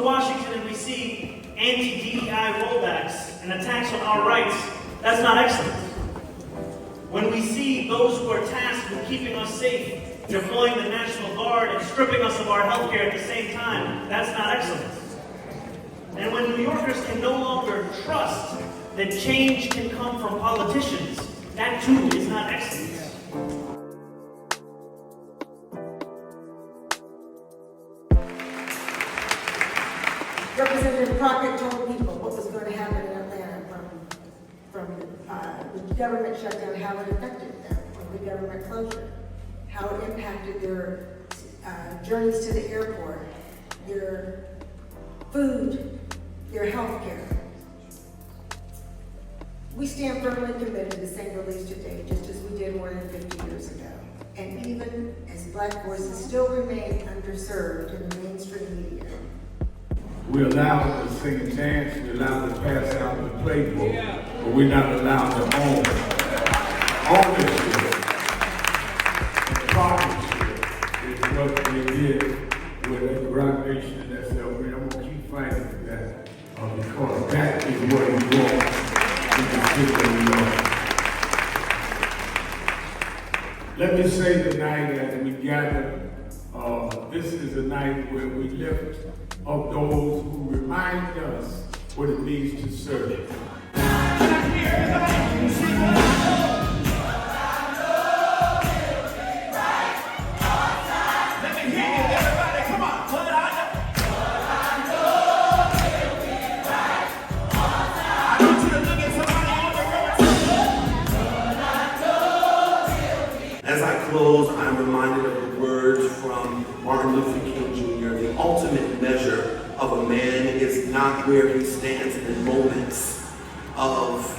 to Washington and we see anti-DEI rollbacks and attacks on our rights, that's not excellence. When we see those who are tasked with keeping us safe deploying the National Guard and stripping us of our health care at the same time, that's not excellence. And when New Yorkers can no longer trust that change can come from politicians, that too is not excellence. Representative Crockett told people what was going to happen in Atlanta from the government shutdown, how it affected them, from the government closure, how it impacted their journeys to the airport, their food, their health care. We stand firmly committed to St. Louis today, just as we did more than 50 years ago. And even as Black voices still remain underserved in the mainstream media. We allow them to sing and dance, we allow them to pass out the playbook, but we're not allowed to own this shit. And partnership is what they did with the Rock Nation and that's that. I'm gonna keep fighting for that because that is what we want in the city of New York. Let me say tonight as we gather, this is a night where we lift up those who remind us what it means to serve. As I close, I'm reminded of the words from Martin Luther King Jr. The ultimate measure of a man is not where he stands in moments of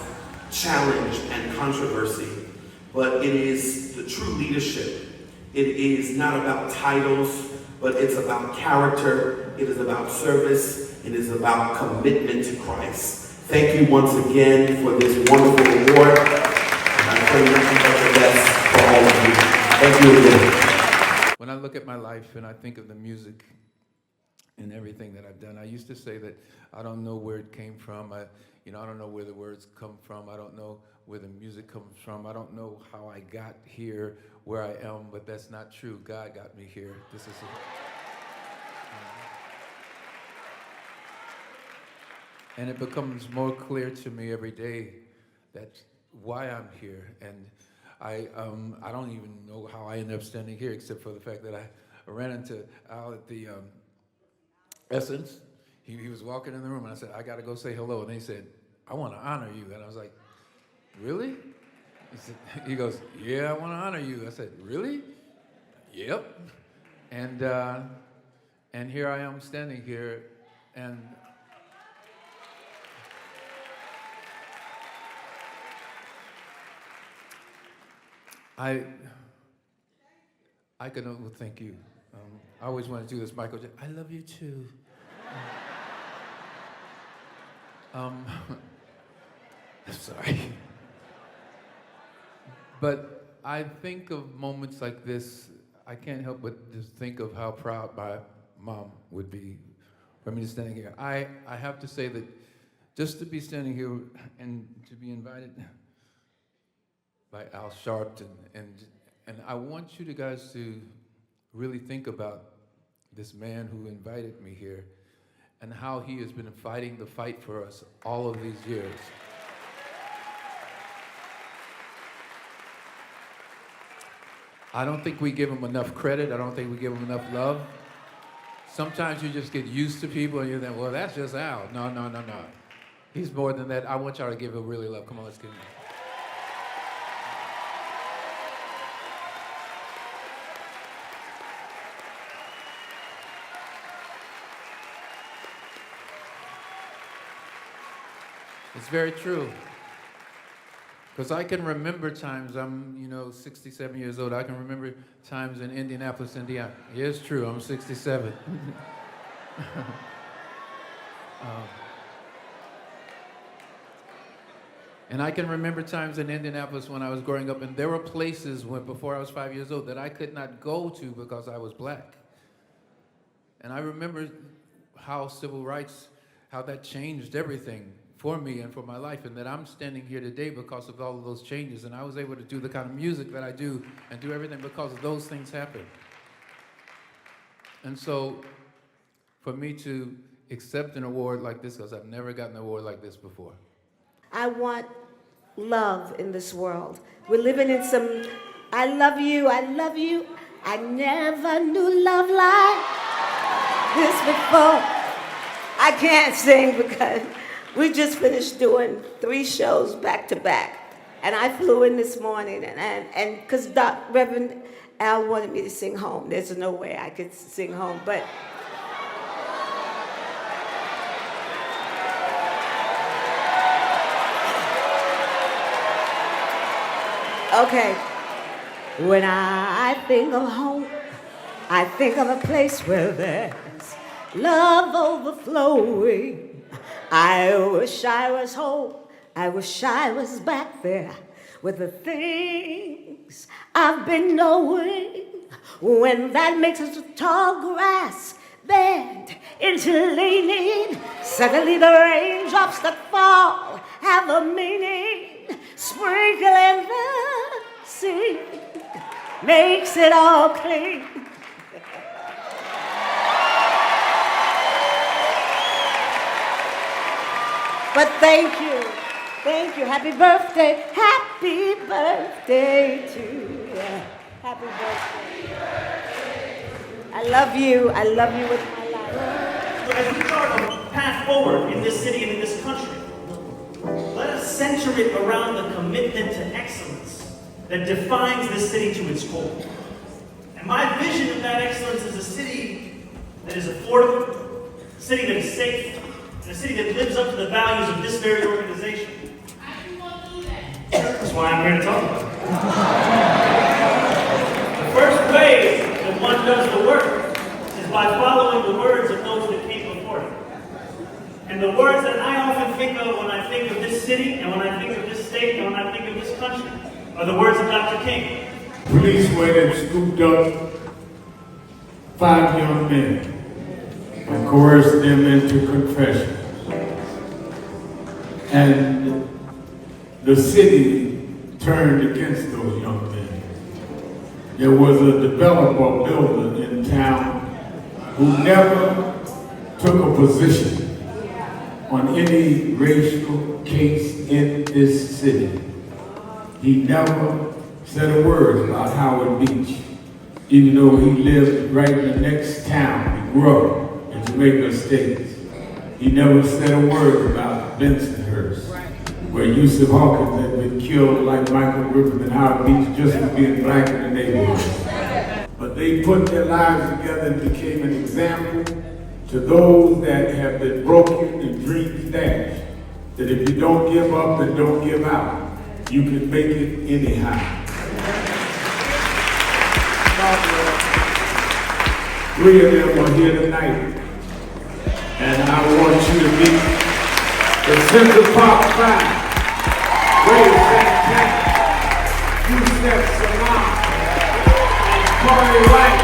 challenge and controversy, but it is the true leadership. It is not about titles, but it's about character. It is about service. It is about commitment to Christ. Thank you once again for this wonderful award. And I pray nothing but the best for all of you. Thank you again. When I look at my life and I think of the music and everything that I've done, I used to say that I don't know where it came from. I don't know where the words come from. I don't know where the music comes from. I don't know how I got here where I am, but that's not true. God got me here. This is and it becomes more clear to me every day that why I'm here. And I don't even know how I ended up standing here except for the fact that I ran into Al at the Essence. He was walking in the room and I said, I got to go say hello. And he said, I want to honor you. And I was like, really? He goes, yeah, I want to honor you. I said, really? Yep. And here I am standing here and I can only thank you. I always want to do this, Michael Jackson. I love you too. I'm sorry. But I think of moments like this, I can't help but just think of how proud my mom would be for me to standing here. I have to say that just to be standing here and to be invited by Al Sharpton, and I want you guys to really think about this man who invited me here and how he has been fighting the fight for us all of these years. I don't think we give him enough credit. I don't think we give him enough love. Sometimes you just get used to people and you think, well, that's just Al. No. He's more than that. I want y'all to give him really love. Come on, let's give him. It's very true. Because I can remember times, I'm 67 years old, I can remember times in Indianapolis, Indiana. Yeah, it's true, I'm 67. And I can remember times in Indianapolis when I was growing up, and there were places before I was 5 years old that I could not go to because I was black. And I remember how civil rights, how that changed everything for me and for my life, and that I'm standing here today because of all of those changes. And I was able to do the kind of music that I do and do everything because of those things happened. And so for me to accept an award like this, because I've never gotten an award like this before. I want love in this world. We're living in some, I love you, I love you. I never knew love like this before. I can't sing because we just finished doing 3 shows back to back. And I flew in this morning and because Reverend Al wanted me to sing home. There's no way I could sing home, but okay. When I think of home, I think of a place where there's love overflowing. I wish I was home. I wish I was back there with the things I've been knowing. When that makes us tall grass bend into leaning. Suddenly the raindrops that fall have a meaning. Sprinkling the sea makes it all clean. But thank you. Happy birthday to you. Happy birthday. I love you with my life. As we chart a path forward in this city and in this country, let us center it around the commitment to excellence that defines this city to its core. And my vision of that excellence is a city that is affordable, a city that is safe, and a city that lives up to the values of this very organization. That's why I'm here to talk about it. The first way that one does the work is by following the words of those that came before him. And the words that I often think of when I think of this city, and when I think of this state, and when I think of this country, are the words of Dr. King. Police went and scooped up 5 young men and coerced them into confession. And the city turned against those young men. There was a developer builder in town who never took a position on any racial case in this city. He never said a word about Howard Beach, even though he lived right in the next town. He grew up in Jamaica Estates. He never said a word about Bensonhurst, where Yusuf Hawkins had been killed like Michael Griffin and Howard Beach just for being black in the neighborhood. But they put their lives together and became an example to those that have been broken and dreams dashed, that if you don't give up and don't give out, you can make it anyhow. 3 of them are here tonight, and I want you to meet the Central Park 5, Ray Santana, Yusef Salam, and Corey White.